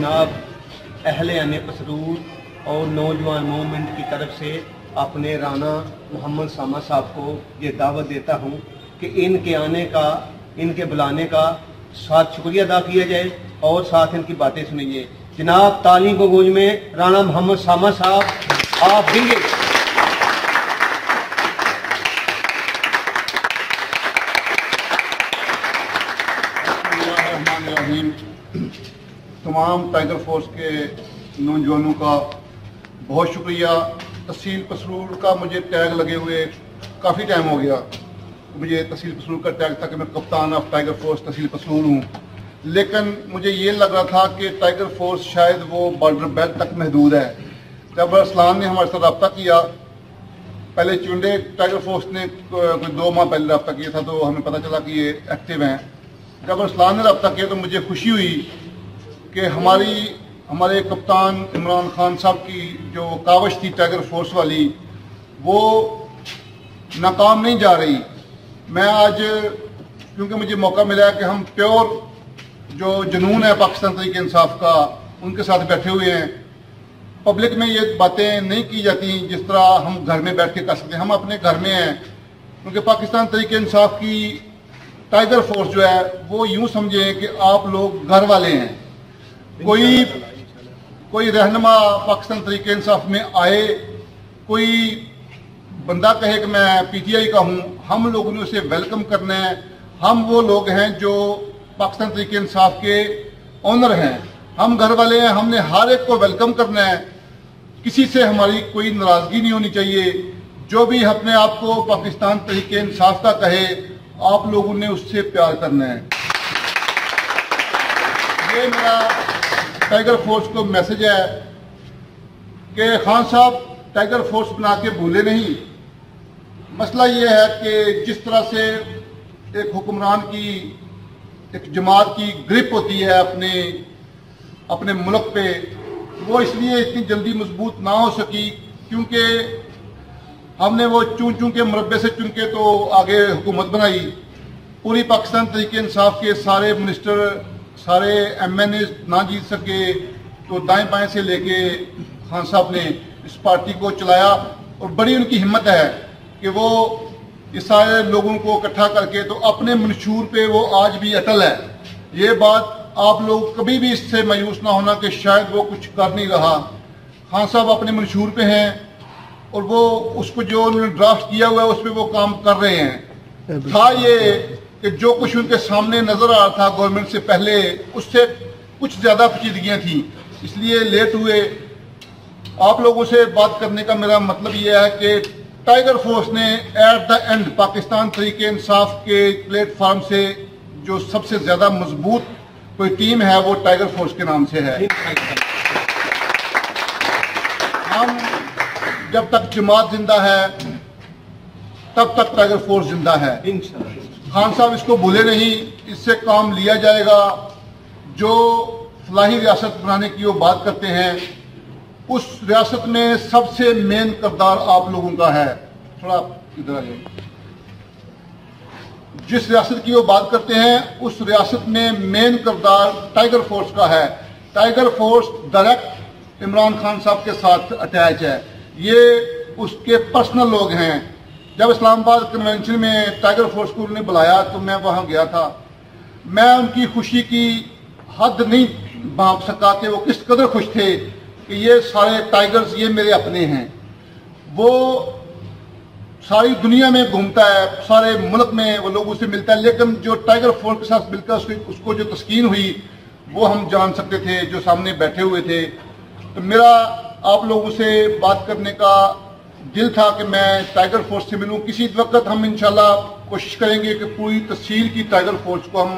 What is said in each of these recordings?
जनाब अहले आने पसरूर और नौजवान मूवमेंट की तरफ से अपने राना मोहम्मद सामा साहब को ये दावत देता हूँ कि इनके आने का, इनके बुलाने का साथ शुक्रिया अदा किया जाए और साथ इनकी बातें सुनिए। जनाब ताली को गूंज में राना मोहम्मद सामा साहब आप देंगे। तमाम टाइगर फोर्स के नौजवानों का बहुत शुक्रिया। तहसील पसरूर का मुझे टैग लगे हुए काफ़ी टाइम हो गया, मुझे तहसील पसरूर का टैग था कि मैं कप्तान ऑफ टाइगर फोर्स तहसील पसरूर हूँ, लेकिन मुझे ये लग रहा था कि टाइगर फोर्स शायद वो बॉर्डर बेल्ट तक महदूद है। जब अरसलान ने हमारे साथ रब्ता किया, पहले चुंडे टाइगर फोर्स ने कोई 2 माह पहले रब्ता किया था तो हमें पता चला कि ये एक्टिव हैं। जब अरसलान ने रब्ता किया तो मुझे खुशी हुई कि हमारे कप्तान इमरान खान साहब की जो कावश थी टाइगर फोर्स वाली, वो नाकाम नहीं जा रही। मैं आज क्योंकि मुझे मौका मिला है कि हम प्योर जो जुनून है पाकिस्तान तहरीक इंसाफ का, उनके साथ बैठे हुए हैं। पब्लिक में ये बातें नहीं की जाती जिस तरह हम घर में बैठ के कर सकते हैं। हम अपने घर में हैं, क्योंकि पाकिस्तान तहरीक इंसाफ की टाइगर फोर्स जो है वो यूं समझे कि आप लोग घर वाले हैं। कोई रहनुमा पाकिस्तान तहरीक इंसाफ में आए, कोई बंदा कहे कि मैं पीटीआई का हूं, हम लोगों ने उसे वेलकम करना है। हम वो लोग हैं जो पाकिस्तान तहरीक इंसाफ के ऑनर हैं, हम घर वाले हैं, हमने हर एक को वेलकम करना है। किसी से हमारी कोई नाराजगी नहीं होनी चाहिए। जो भी अपने आप को पाकिस्तान तहरीक इंसाफ का कहे, आप लोगों ने उससे प्यार करना है। ये मेरा टाइगर फोर्स को मैसेज है कि खान साहब टाइगर फोर्स बना के भूले नहीं। मसला ये है कि जिस तरह से एक हुक्मरान की, एक जमात की ग्रिप होती है अपने मुल्क पे, वो इसलिए इतनी जल्दी मजबूत ना हो सकी क्योंकि हमने वो चूं के मुरब्बे से चुन के तो आगे हुकूमत बनाई। पूरी पाकिस्तान तहरीक इंसाफ के सारे मिनिस्टर, सारे एमएनए ना जीत सके तो दाएं बाएं से लेके खान साहब ने इस पार्टी को चलाया और बड़ी उनकी हिम्मत है कि वो इस सारे लोगों को इकट्ठा करके तो अपने मंशूर पे वो आज भी अटल है। ये बात आप लोग कभी भी इससे मायूस ना होना कि शायद वो कुछ कर नहीं रहा। खान साहब अपने मंशूर पे हैं और वो उसको जो उन्होंने ड्राफ्ट किया हुआ है उस पर वो काम कर रहे हैं। था ये कि जो कुछ उनके सामने नजर आ रहा था गवर्नमेंट से पहले, उससे कुछ ज्यादा पेचीदगियां थी, इसलिए लेट हुए। आप लोगों से बात करने का मेरा मतलब यह है कि टाइगर फोर्स ने at the end Pakistan Tehreek Insaf के प्लेटफॉर्म से जो सबसे ज्यादा मजबूत कोई टीम है वो टाइगर फोर्स के नाम से है। हम जब तक जमात जिंदा है तब तक टाइगर फोर्स जिंदा है। खान साहब इसको भूले नहीं, इससे काम लिया जाएगा। जो फलाही रियासत बनाने की वो बात करते हैं, उस रियासत में सबसे मेन किरदार आप लोगों का है। थोड़ा इधर आ जाइए। जिस रियासत की वो बात करते हैं उस रियासत में मेन किरदार टाइगर फोर्स का है। Tiger force direct Imran Khan साहब के साथ अटैच है, ये उसके पर्सनल लोग हैं। जब इस्लामाबाद कन्वेंशन में टाइगर फोर्स को उन्होंने बुलाया तो मैं वहां गया था। मैं उनकी खुशी की हद नहीं भांप सका कि वो किस कदर खुश थे कि ये सारे टाइगर्स ये मेरे अपने हैं। वो सारी दुनिया में घूमता है, सारे मुल्क में वो लोगों से मिलता है, लेकिन जो टाइगर फोर्स के साथ मिलकर उसको जो तस्कीन हुई वो हम जान सकते थे जो सामने बैठे हुए थे। तो मेरा आप लोगों से बात करने का दिल था कि मैं टाइगर फोर्स से मिलूं। किसी वक्त हम इंशाल्लाह कोशिश करेंगे कि पूरी तहसील की टाइगर फोर्स को हम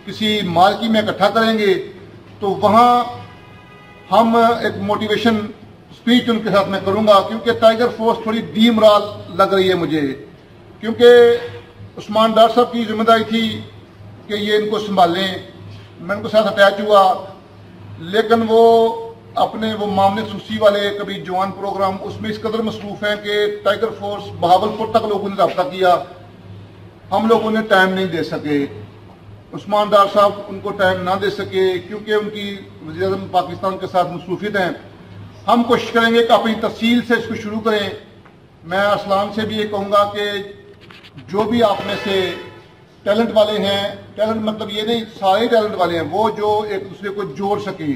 किसी मार्की में इकट्ठा करेंगे, तो वहाँ हम एक मोटिवेशन स्पीच उनके साथ मैं करूँगा, क्योंकि टाइगर फोर्स थोड़ी डीमोरल लग रही है मुझे। क्योंकि उस्मान डार साहब की जिम्मेदारी थी कि ये इनको संभालें, मैं उनके साथ अटैच हुआ, लेकिन वो अपने वो मामले सूसी वाले कभी जवान प्रोग्राम उसमें इस कदर मसरूफ है कि टाइगर फोर्स बहावलपुर तक लोगों ने रब्ता किया, हम लोगों ने टाइम नहीं दे सके। उस्मान डार साहब उनको टाइम ना दे सके क्योंकि उनकी वज़ीर-ए-आज़म पाकिस्तान के साथ मसरूफियत हैं। हम कोशिश करेंगे कि अपनी तफसील से इसको शुरू करें। मैं अरसलान से भी ये कहूँगा कि जो भी आप में से टैलेंट वाले हैं, टैलेंट मतलब ये नहीं सारे टैलेंट वाले हैं, वो जो एक दूसरे को जोड़ सके,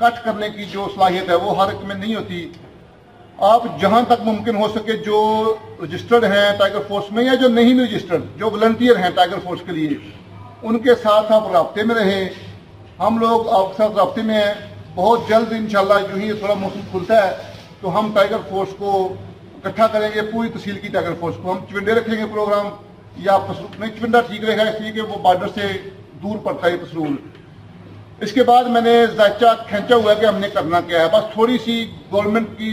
कट करने की जो सलाहियत है वो हर एक में नहीं होती। आप जहां तक मुमकिन हो सके जो रजिस्टर्ड हैं टाइगर फोर्स में या जो नहीं भी रजिस्टर्ड, जो वॉलंटियर हैं टाइगर फोर्स के लिए, उनके साथ आप राब्ते में रहें। हम लोग आपके साथ राब्ते में हैं। बहुत जल्द इंशाल्लाह जो ही थोड़ा मौसम खुलता है तो हम टाइगर फोर्स को इकट्ठा करेंगे, पूरी तहसील की टाइगर फोर्स को। हम चिवंडे रखेंगे प्रोग्राम, या नहीं चिवंडा ठीक रहेगा इसलिए कि वो बॉर्डर से दूर पड़ता है पसरूल। इसके बाद मैंने जायचा खींचा हुआ है कि हमने करना क्या है। बस थोड़ी सी गवर्नमेंट की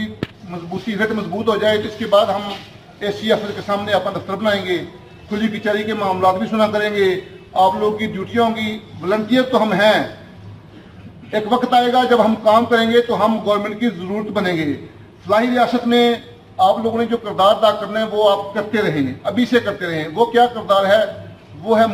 मजबूती से मजबूत हो जाए तो इसके बाद हम एसी अफसर के सामने अपना दफ्तर बनाएंगे, खुली कचहरी के मामला भी सुना करेंगे, आप लोगों की ड्यूटियां होंगी। वॉलंटियर तो हम हैं, एक वक्त आएगा जब हम काम करेंगे तो हम गवर्नमेंट की जरूरत बनेंगे। फलाही रियासत में आप लोगों ने जो किरदार अदा करना है वो आप करते रहें, अभी से करते रहें। वो क्या किरदार है? वो है